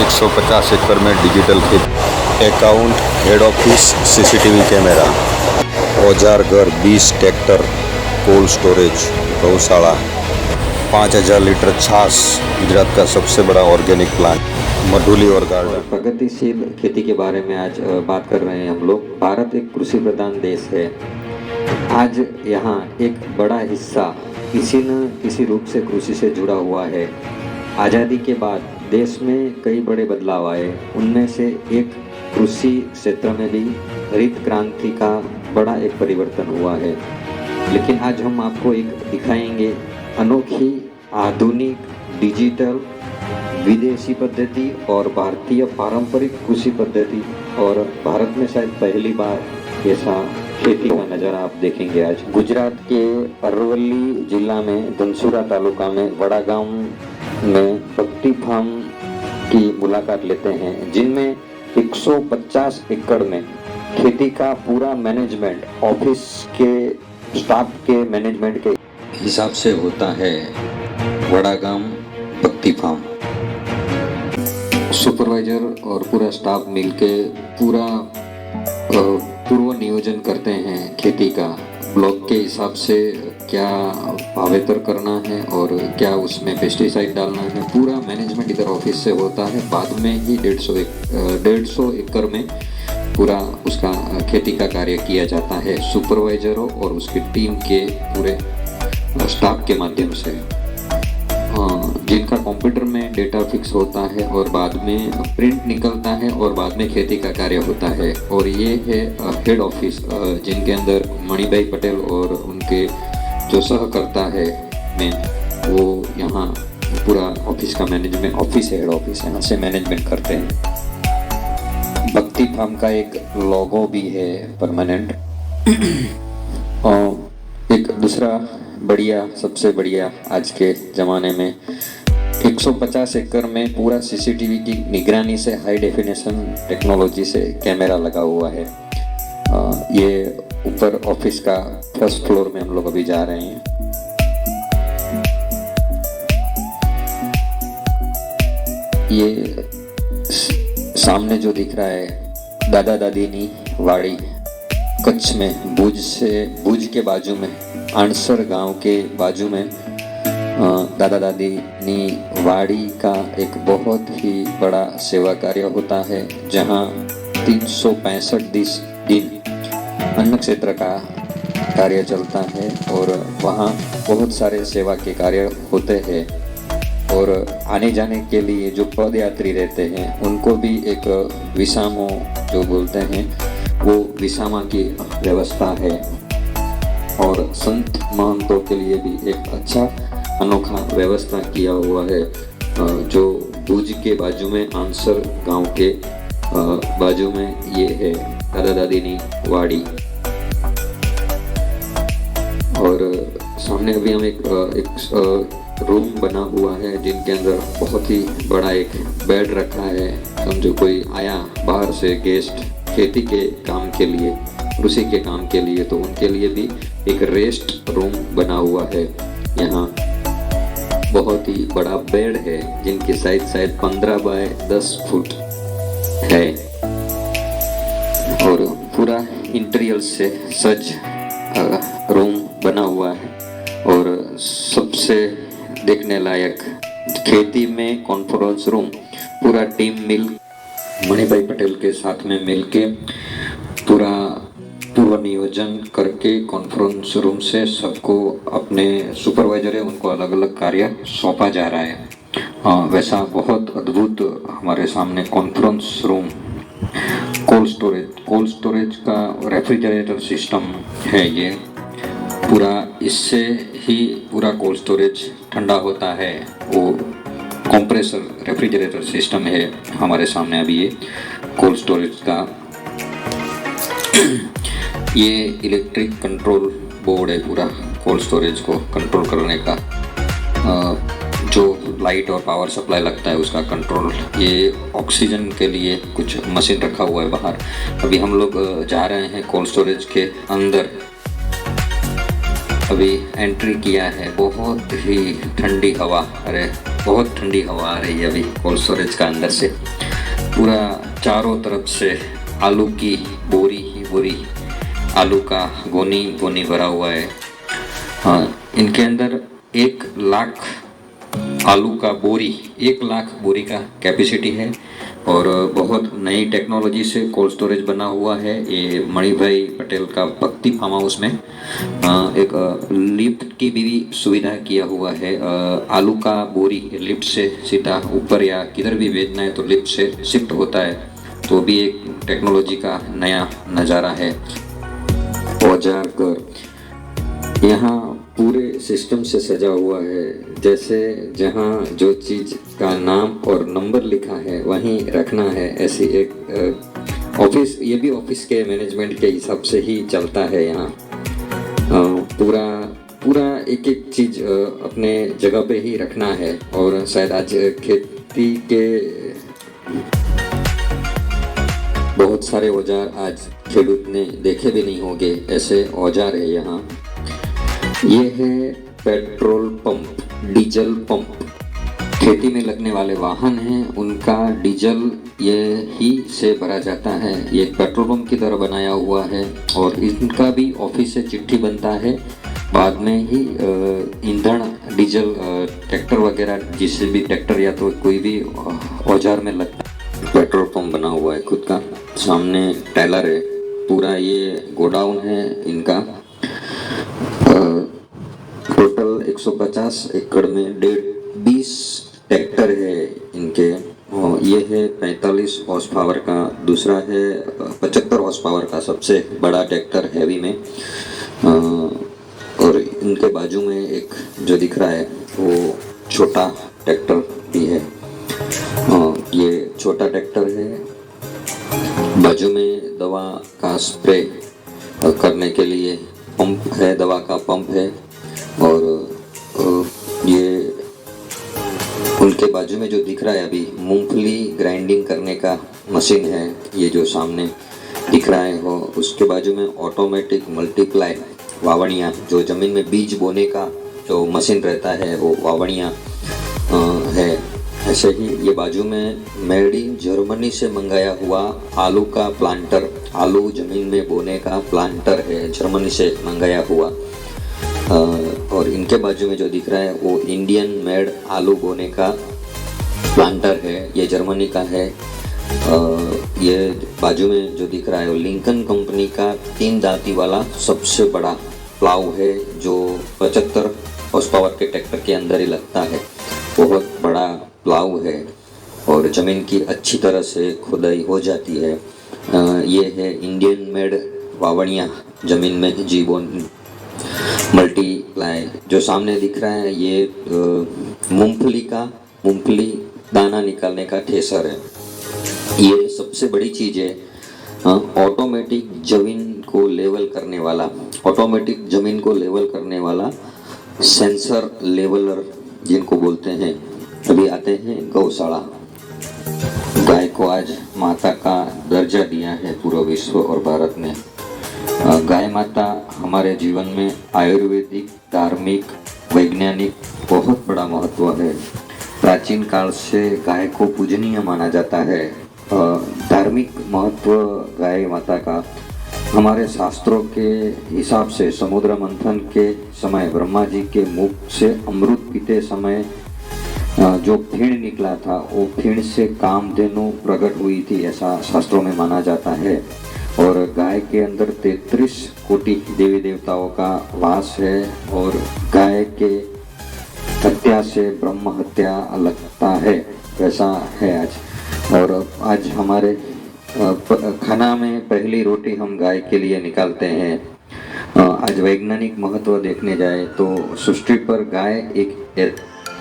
150 एकड़ में डिजिटल खेती, account, head office, CCTV camera, औजार घर, 20 ट्रैक्टर, कोल्ड स्टोरेज, गौशाला, 5000 लीटर छाछ, गुजरात का सबसे बड़ा ऑर्गेनिक प्लांट, मधुली और गार्डन। प्रगतिशील खेती के बारे में आज बात कर रहे हैं हम लोग। भारत एक कृषि प्रधान देश है। आज यहाँ एक बड़ा हिस्सा किसी न किसी रूप से कृषि से जुड़ा हुआ है। आज़ादी के बाद देश में कई बड़े बदलाव आए, उनमें से एक कृषि क्षेत्र में भी हरित क्रांति का बड़ा एक परिवर्तन हुआ है। लेकिन आज हम आपको एक दिखाएंगे अनोखी आधुनिक डिजिटल विदेशी पद्धति और भारतीय पारंपरिक कृषि पद्धति, और भारत में शायद पहली बार ऐसा खेती का नज़ारा आप देखेंगे। आज गुजरात के अरवली जिला में धनसुरा तालुका में वड़ा गांव में भक्ति फार्म की मुलाकात लेते हैं, जिनमें 150 एकड़ में खेती का पूरा मैनेजमेंट ऑफिस के स्टाफ के मैनेजमेंट के हिसाब से होता है। वड़ा गांव भक्ति फार्म सुपरवाइजर और पूरा स्टाफ मिलके पूरा पूर्व नियोजन करते हैं खेती का। ब्लॉक के हिसाब से क्या वावेतर करना है और क्या उसमें पेस्टिसाइड डालना है, पूरा मैनेजमेंट इधर ऑफिस से होता है। बाद में ही 150 एकड़ में पूरा उसका खेती का कार्य किया जाता है सुपरवाइजरों और उसकी टीम के पूरे स्टाफ के माध्यम से, जिनका कंप्यूटर में डेटा फिक्स होता है और बाद में प्रिंट निकलता है और बाद में खेती का कार्य होता है। और ये है हेड ऑफिस, जिनके अंदर मणिभाई पटेल और उनके जो सहकर्ता है में वो यहाँ पूरा ऑफिस का मैनेजमेंट, ऑफिस है, हेड ऑफिस है, यहाँ से मैनेजमेंट करते हैं। भक्ति फार्म का एक लोगो भी है परमानेंट। एक दूसरा बढ़िया, सबसे बढ़िया आज के ज़माने में 150 एकड़ में पूरा सीसीटीवी की निगरानी से हाई डेफिनेशन टेक्नोलॉजी से कैमरा लगा हुआ है। ये ऊपर ऑफिस का फर्स्ट फ्लोर में हम लोग अभी जा रहे हैं। ये सामने जो दिख रहा है दादा दादी नी वाड़ी, कच्छ में भुज के बाजू में, आणसर गांव के बाजू में दादा दादी नी वाड़ी का एक बहुत ही बड़ा सेवा कार्य होता है, जहां 365 दिन अन्न क्षेत्र का कार्य चलता है और वहां बहुत सारे सेवा के कार्य होते हैं। और आने जाने के लिए जो पदयात्री रहते हैं उनको भी एक विसामो जो बोलते हैं वो विसामा की व्यवस्था है। और संत महंतों के लिए भी एक अच्छा अनोखा व्यवस्था किया हुआ है, जो भुज के बाजू में, आंसर गांव के बाजू में ये है दादा दादी नी वाड़ी। और सामने अभी हम एक रूम बना हुआ है जिनके अंदर बहुत ही बड़ा एक बेड रखा है। समझो कोई आया बाहर से गेस्ट खेती के काम के लिए, कृषि के काम के लिए, तो उनके लिए भी एक रेस्ट रूम बना हुआ है। यहाँ बहुत ही बड़ा बेड है जिनकी साइज शायद 15 बाय 10 फुट है और पूरा इंटीरियर से सज रूम बना हुआ है। और सबसे देखने लायक खेती में कॉन्फ्रेंस रूम, पूरा टीम मिल मणिभाई पटेल के साथ में मिलके पूरा पूर्व नियोजन करके कॉन्फ्रेंस रूम से सबको अपने सुपरवाइजर है उनको अलग अलग कार्य सौंपा जा रहा है। वैसा बहुत अद्भुत हमारे सामने कॉन्फ्रेंस रूम, कोल्ड स्टोरेज का रेफ्रिजरेटर सिस्टम है ये पूरा, इससे ही पूरा कोल्ड स्टोरेज ठंडा होता है। वो कंप्रेसर रेफ्रिजरेटर सिस्टम है हमारे सामने अभी ये कोल्ड स्टोरेज का। ये इलेक्ट्रिक कंट्रोल बोर्ड है पूरा कोल्ड स्टोरेज को कंट्रोल करने का, जो लाइट और पावर सप्लाई लगता है उसका कंट्रोल। ये ऑक्सीजन के लिए कुछ मशीन रखा हुआ है बाहर। अभी हम लोग जा रहे हैं कोल्ड स्टोरेज के अंदर। अभी एंट्री किया है। बहुत ही ठंडी हवा, अरे बहुत ठंडी हवा आ रही है अभी कोल्ड स्टोरेज का अंदर से। पूरा चारों तरफ से आलू की बोरी ही बोरी, आलू का गोनी गोनी भरा हुआ है। हाँ, इनके अंदर 1 लाख आलू का बोरी, 1 लाख बोरी का कैपेसिटी है और बहुत नई टेक्नोलॉजी से कोल्ड स्टोरेज बना हुआ है। ये मणिभाई पटेल का भक्ति फार्म हाउस में एक लिफ्ट की भी सुविधा किया हुआ है। आलू का बोरी लिफ्ट से सीधा ऊपर या किधर भी भेजना है तो लिफ्ट से शिफ्ट होता है, तो भी एक टेक्नोलॉजी का नया नज़ारा है। औजार घर यहाँ पूरे सिस्टम से सजा हुआ है, जैसे जहाँ जो चीज़ का नाम और नंबर लिखा है वहीं रखना है, ऐसी एक ऑफिस, ये भी ऑफिस के मैनेजमेंट के हिसाब से ही चलता है यहाँ। पूरा पूरा एक एक चीज़ अपने जगह पे ही रखना है। और शायद आज खेती के बहुत सारे औजार आज खेडूत ने देखे भी नहीं होंगे, ऐसे औजार है यहाँ। ये है पेट्रोल पंप, डीजल पंप। खेती में लगने वाले वाहन हैं, उनका डीजल ये ही से भरा जाता है। ये एक पेट्रोल पंप की तरह बनाया हुआ है और इनका भी ऑफिस से चिट्ठी बनता है, बाद में ही ईंधन डीजल ट्रैक्टर वगैरह, जिससे भी ट्रैक्टर या तो कोई भी औजार में लगता है। पेट्रोल पंप बना हुआ है खुद का, सामने टेलर है। पूरा ये गोडाउन है इनका। टोटल 150 एकड़ में 20 ट्रैक्टर है इनके। ये है 45 हॉर्स पावर का, दूसरा है 75 हॉर्स पावर का, सबसे बड़ा ट्रैक्टर हैवी में। और इनके बाजू में एक जो दिख रहा है वो छोटा ट्रैक्टर भी है। ये छोटा ट्रैक्टर है। बाजू में दवा का स्प्रे करने के लिए पंप है, दवा का पंप है। और ये उनके बाजू में जो दिख रहा है अभी मूंगफली ग्राइंडिंग करने का मशीन है, ये जो सामने दिख रहा है वो। उसके बाजू में ऑटोमेटिक मल्टीप्लाई वावड़ियाँ, जो ज़मीन में बीज बोने का जो मशीन रहता है वो वावड़ियाँ है। ऐसे ही ये बाजू में मेड इन जर्मनी से मंगाया हुआ आलू का प्लांटर, आलू ज़मीन में बोने का प्लांटर है, जर्मनी से मंगाया हुआ। और इनके बाजू में जो दिख रहा है वो इंडियन मेड आलू बोने का प्लांटर है, ये जर्मनी का है। ये बाजू में जो दिख रहा है वो लिंकन कंपनी का 3 दांती वाला सबसे बड़ा प्लाऊ है, जो 75 हॉर्स पावर के ट्रैक्टर के अंदर ही लगता है। बहुत बड़ा प्लाऊ है और ज़मीन की अच्छी तरह से खुदाई हो जाती है। ये है इंडियन मेड वावड़ियाँ ज़मीन में जीवन मल्टीप्लाई। जो सामने दिख रहा है ये मूंगफली दाना निकालने का ठेसर है। ये सबसे बड़ी चीज़ है, ऑटोमेटिक ज़मीन को लेवल करने वाला, ऑटोमेटिक ज़मीन को लेवल करने वाला सेंसर लेवलर जिनको बोलते हैं। अभी आते हैं गौशाला। गाय को आज माता का दर्जा दिया है पूरा विश्व और भारत ने। गाय माता हमारे जीवन में आयुर्वेदिक, धार्मिक, वैज्ञानिक बहुत बड़ा महत्व है। प्राचीन काल से गाय को पूजनीय माना जाता है। धार्मिक महत्व गाय माता का हमारे शास्त्रों के हिसाब से समुद्र मंथन के समय ब्रह्मा जी के मुख से अमृत पीते समय जो फीण निकला था वो फीण से कामधेनु प्रकट हुई थी, ऐसा शास्त्रों में माना जाता है। और गाय के अंदर 33 कोटि देवी देवताओं का वास है और गाय के हत्या से ब्रह्म हत्या लगता है, वैसा है आज। और आज हमारे खाना में पहली रोटी हम गाय के लिए निकालते हैं। आज वैज्ञानिक महत्व देखने जाए तो सृष्टि पर गाय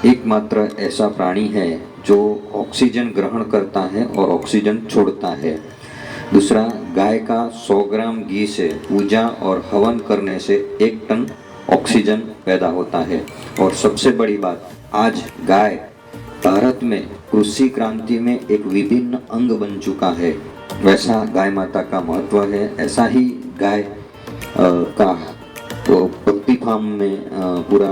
एकमात्र ऐसा प्राणी है जो ऑक्सीजन ग्रहण करता है और ऑक्सीजन छोड़ता है। दूसरा, गाय का 100 ग्राम घी से पूजा और हवन करने से 1 टन ऑक्सीजन पैदा होता है। और सबसे बड़ी बात, आज गाय भारत में कृषि क्रांति में एक विभिन्न अंग बन चुका है, वैसा गाय माता का महत्व है। ऐसा ही गाय का तो भक्ति फार्म में पूरा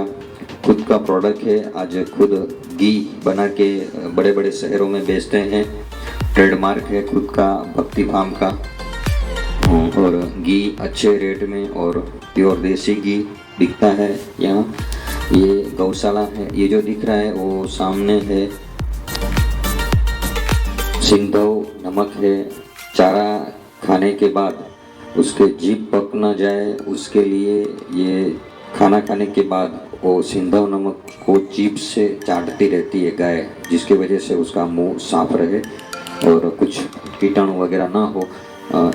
खुद का प्रोडक्ट है। आज खुद घी बना के बड़े बड़े शहरों में बेचते हैं। ट्रेडमार्क है खुद का भक्ति फार्म का। और घी अच्छे रेट में और प्योर देसी घी बिकता है यहाँ। ये गौशाला है। ये जो दिख रहा है वो सामने है सिंधव नमक है। चारा खाने के बाद उसके जीभ पक ना जाए उसके लिए ये खाना खाने के बाद वो सिंधव नमक को जीभ से चाटती रहती है गाय, जिसकी वजह से उसका मुंह साफ रहे और कुछ कीटाणु वगैरह ना हो।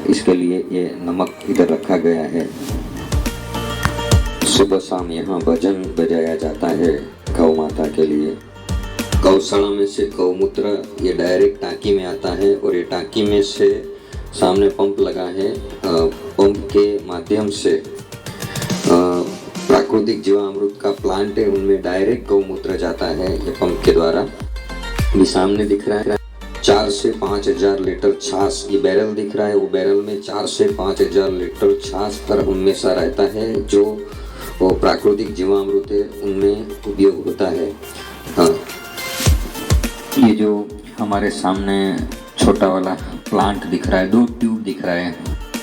इसके लिए ये नमक इधर रखा गया है। सुबह शाम यहाँ भजन बजाया जाता है गौ माता के लिए। गौशाला में से गौमूत्र ये डायरेक्ट टांकी में आता है और ये टांकी में से सामने पंप लगा है। पंप के माध्यम से प्राकृतिक जीवामृत का प्लांट है, उनमें डायरेक्ट गौमूत्र जाता है ये पंप के द्वारा। ये सामने दिख रहा है 4 से 5 हजार लीटर छाछ। ये बैरल दिख रहा है, वो बैरल में 4 से 5 हजार लीटर छाछ हर हमेशा रहता है, जो वो प्राकृतिक जीवामृत है उनमें उपयोग होता है। ये जो हमारे सामने छोटा वाला प्लांट दिख रहा है, 2 ट्यूब दिख रहा है,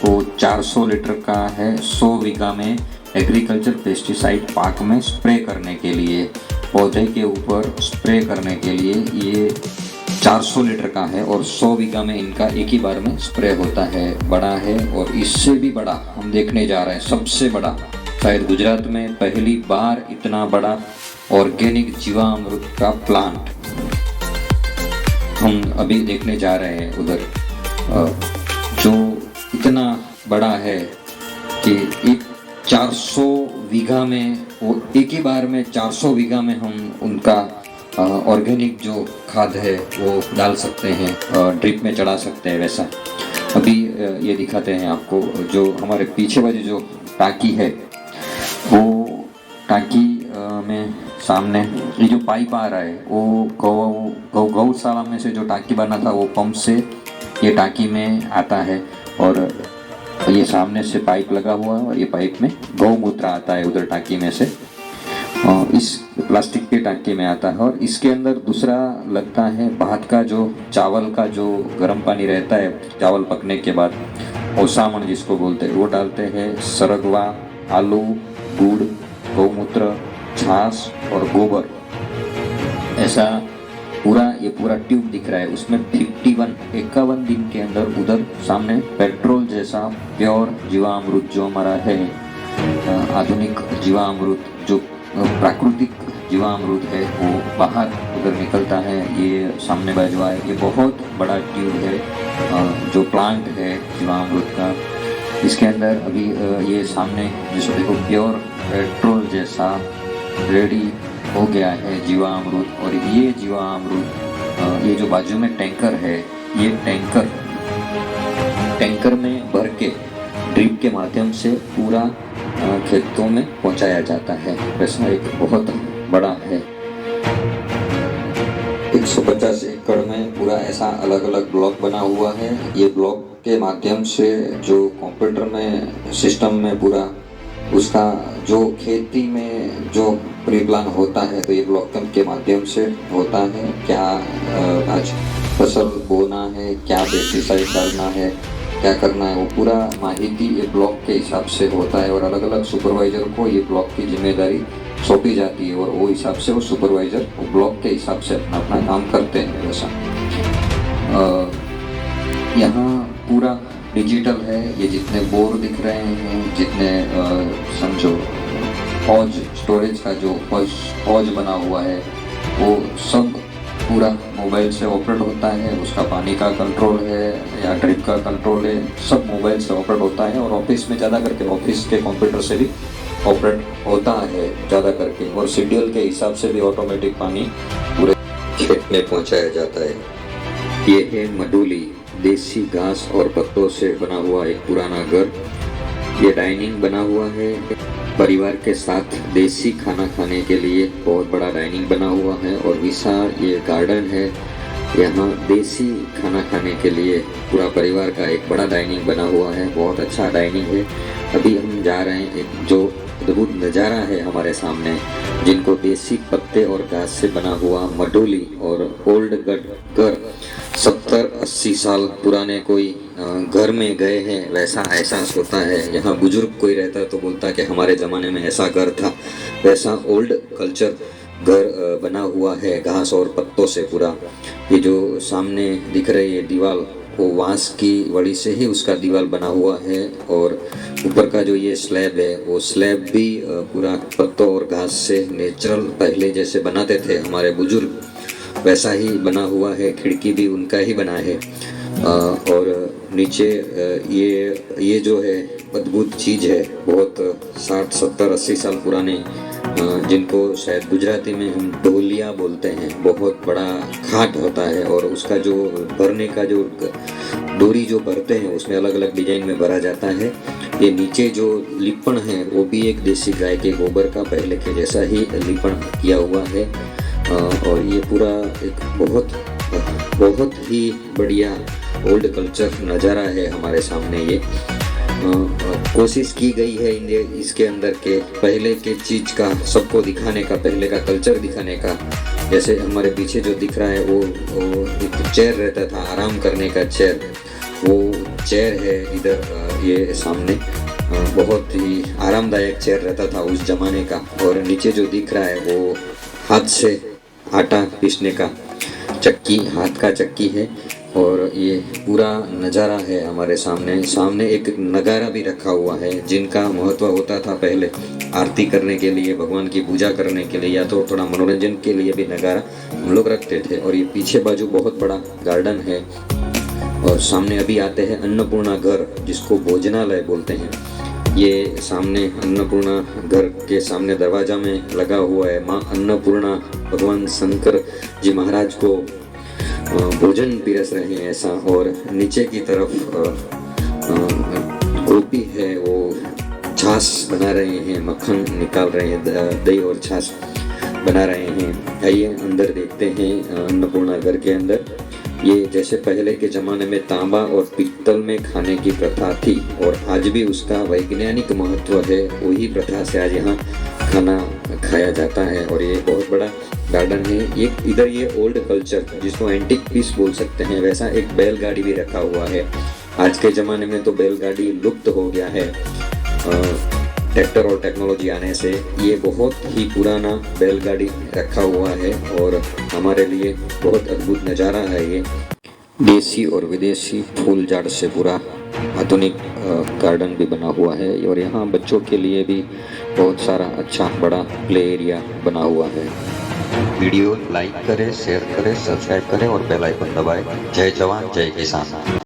वो 400 लीटर का है। 100 बीघा में एग्रीकल्चर पेस्टिसाइड पाक में स्प्रे करने के लिए, पौधे के ऊपर स्प्रे करने के लिए ये 400 लीटर का है और 100 बीघा में इनका एक ही बार में स्प्रे होता है। बड़ा है और इससे भी बड़ा हम देखने जा रहे हैं, सबसे बड़ा शायद गुजरात में पहली बार इतना बड़ा ऑर्गेनिक जीवामृत का प्लांट हम अभी देखने जा रहे हैं उधर, जो इतना बड़ा है कि एक 400 बीघा में वो एक ही बार में 400 बीघा में हम उनका ऑर्गेनिक जो खाद है वो डाल सकते हैं, ड्रिप में चढ़ा सकते हैं। वैसा अभी ये दिखाते हैं आपको। जो हमारे पीछे वाली जो टांकी है वो टांकी में सामने ये जो पाइप आ रहा है वो गौशाला में से जो टांकी बना था वो पंप से ये टांकी में आता है और ये सामने से पाइप लगा हुआ है और ये पाइप में गौमूत्र आता है उधर टांकी में से, इस प्लास्टिक के टांकी में आता है। और इसके अंदर दूसरा लगता है भात का जो चावल का जो गर्म पानी रहता है चावल पकने के बाद, ओसामण जिसको बोलते हैं, वो डालते हैं। सरगवा, आलू, गुड़, गौमूत्र, छाछ और गोबर, ऐसा ये पूरा ट्यूब दिख रहा है। उसमें 51 दिन के अंदर उधर सामने पेट्रोल जैसा प्योर जीवामृत जो हमारा है, आधुनिक जीवामृत जो प्राकृतिक जीवामृत है वो बाहर उधर निकलता है। ये सामने बाजू है, ये बहुत बड़ा ट्यूब है जो प्लांट है जीवामृत का। इसके अंदर अभी ये सामने जिसको देखो प्योर पेट्रोल जैसा रेडी हो गया है जीवामृत। और ये जीवामृत ये जो बाजू में टैंकर है, ये टैंकर में भर के ड्रिप के माध्यम से पूरा खेतों में पहुंचाया जाता है। वैसा एक बहुत बड़ा है, 150 एकड़ में पूरा ऐसा अलग अलग ब्लॉक बना हुआ है। ये ब्लॉक के माध्यम से जो कंप्यूटर में सिस्टम में पूरा उसका जो खेती में जो प्री प्लान होता है, तो ये ब्लॉक के माध्यम से होता है। क्या आज फसल बोना है, क्या पेस्टिसाइड डालना है, क्या करना है, वो पूरा माहिती ये ब्लॉक के हिसाब से होता है। और अलग अलग सुपरवाइजर को ये ब्लॉक की जिम्मेदारी सौंपी जाती है और वो हिसाब से वो सुपरवाइजर वो ब्लॉक के हिसाब से अपना अपना काम करते हैं। वैसा यहाँ पूरा डिजिटल है। ये जितने बोर दिख रहे हैं, जितने समझो हौज स्टोरेज का जो हौज बना हुआ है, वो सब पूरा मोबाइल से ऑपरेट होता है। उसका पानी का कंट्रोल है या ड्रिप का कंट्रोल है, सब मोबाइल से ऑपरेट होता है। और ऑफिस में ज़्यादा करके ऑफिस के कंप्यूटर से भी ऑपरेट होता है ज़्यादा करके। और शेड्यूल के हिसाब से भी ऑटोमेटिक पानी पूरे खेत में पहुंचाया जाता है। ये है मडूली, देसी घास और पत्तों से बना हुआ एक पुराना घर। ये डाइनिंग बना हुआ है, परिवार के साथ देसी खाना खाने के लिए बहुत बड़ा डाइनिंग बना हुआ है। और विशाल ये गार्डन है, यहाँ देसी खाना खाने के लिए पूरा परिवार का एक बड़ा डाइनिंग बना हुआ है। बहुत अच्छा डाइनिंग है। अभी हम जा रहे हैं एक जो अद्भुत नज़ारा है हमारे सामने, जिनको देसी पत्ते और घास से बना हुआ मडोली और ओल्ड घर 70-80 साल पुराने कोई घर में गए हैं वैसा एहसास होता है। यहाँ बुजुर्ग कोई रहता तो बोलता कि हमारे ज़माने में ऐसा घर था, वैसा ओल्ड कल्चर घर बना हुआ है घास और पत्तों से पूरा। ये जो सामने दिख रही है दीवार, वो बांस की वड़ी से ही उसका दीवार बना हुआ है, और ऊपर का जो ये स्लैब है वो स्लैब भी पूरा पत्तों और घास से नेचुरल पहले जैसे बनाते थे हमारे बुजुर्ग, वैसा ही बना हुआ है। खिड़की भी उनका ही बना है। और नीचे ये जो है अद्भुत चीज़ है, बहुत 60, 70, 80 साल पुराने, जिनको शायद गुजराती में हम ढोलिया बोलते हैं। बहुत बड़ा खाट होता है और उसका जो भरने का जो डोरी जो भरते हैं उसमें अलग अलग डिजाइन में भरा जाता है। ये नीचे जो लिपण है वो भी एक देसी गाय के गोबर का पहले के जैसा ही लिपण किया हुआ है। और ये पूरा एक बहुत ही बढ़िया ओल्ड कल्चर नज़ारा है हमारे सामने। ये कोशिश की गई है इसके अंदर के पहले के चीज़ का सबको दिखाने का, पहले का कल्चर दिखाने का। जैसे हमारे पीछे जो दिख रहा है वो एक चेयर रहता था, आराम करने का चेयर, वो चेयर है इधर ये सामने। बहुत ही आरामदायक चेयर रहता था उस जमाने का। और नीचे जो दिख रहा है वो हाथ से आटा पीसने का चक्की, हाथ का चक्की है। और ये पूरा नज़ारा है हमारे सामने एक नगारा भी रखा हुआ है, जिनका महत्व होता था पहले आरती करने के लिए, भगवान की पूजा करने के लिए, या तो थोड़ा मनोरंजन के लिए भी नगारा हम लोग रखते थे। और ये पीछे बाजू बहुत बड़ा गार्डन है। और सामने अभी आते हैं अन्नपूर्णा घर, जिसको भोजनालय बोलते हैं। ये सामने अन्नपूर्णा घर के सामने दरवाजा में लगा हुआ है माँ अन्नपूर्णा भगवान शंकर जी महाराज को भोजन पिरस रहे हैं ऐसा। और नीचे की तरफ गोपी है, वो छाछ बना रहे हैं, मक्खन निकाल रहे हैं, दही और छाछ बना रहे हैं। आइए अंदर देखते हैं अन्नपूर्णा घर के अंदर। ये जैसे पहले के ज़माने में तांबा और पित्तल में खाने की प्रथा थी, और आज भी उसका वैज्ञानिक महत्व है, वही प्रथा से आज यहाँ खाना खाया जाता है। और ये बहुत बड़ा गार्डन है। एक इधर ये ओल्ड कल्चर जिसको एंटिक पीस बोल सकते हैं, वैसा एक बैलगाड़ी भी रखा हुआ है। आज के ज़माने में तो बैलगाड़ी लुप्त हो गया है ट्रैक्टर और टेक्नोलॉजी आने से। ये बहुत ही पुराना बैलगाड़ी रखा हुआ है और हमारे लिए बहुत अद्भुत नज़ारा है। ये देसी और विदेशी फूल झाड़ से पूरा आधुनिक गार्डन भी बना हुआ है। और यहाँ बच्चों के लिए भी बहुत सारा अच्छा बड़ा प्ले एरिया बना हुआ है। वीडियो लाइक करें, शेयर करें, सब्सक्राइब करें और बेल आइकन दबाएं। जय जवान जय किसान।